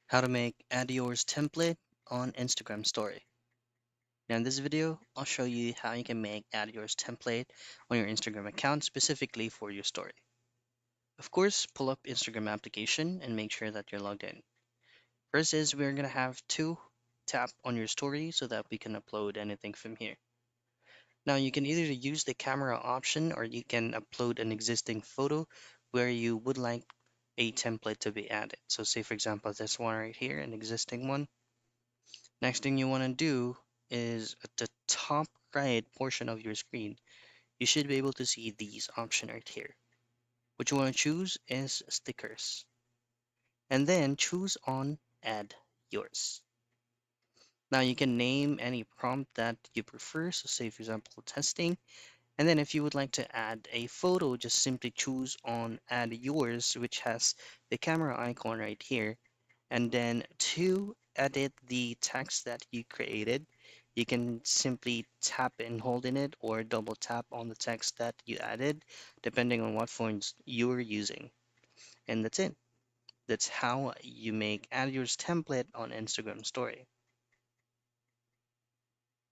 How to make add yours template on Instagram story. Now in this video, I'll show you how you can make add yours template on your Instagram account specifically for your story. Of course, pull up Instagram application and make sure that you're logged in. First is we're gonna have to tap on your story so that we can upload anything from here. Now you can either use the camera option or you can upload an existing photo where you would like a template to be added. So say for example this one right here, an existing one. Next thing you want to do is at the top right portion of your screen, you should be able to see these options right here. What you want to choose is stickers and then choose on add yours. Now you can name any prompt that you prefer. So say for example, testing. And then if you would like to add a photo, just simply choose on add yours, which has the camera icon right here. And then to edit the text that you created, you can simply tap and hold in it or double tap on the text that you added, depending on what fonts you're using. And that's it. That's how you make add yours template on Instagram story.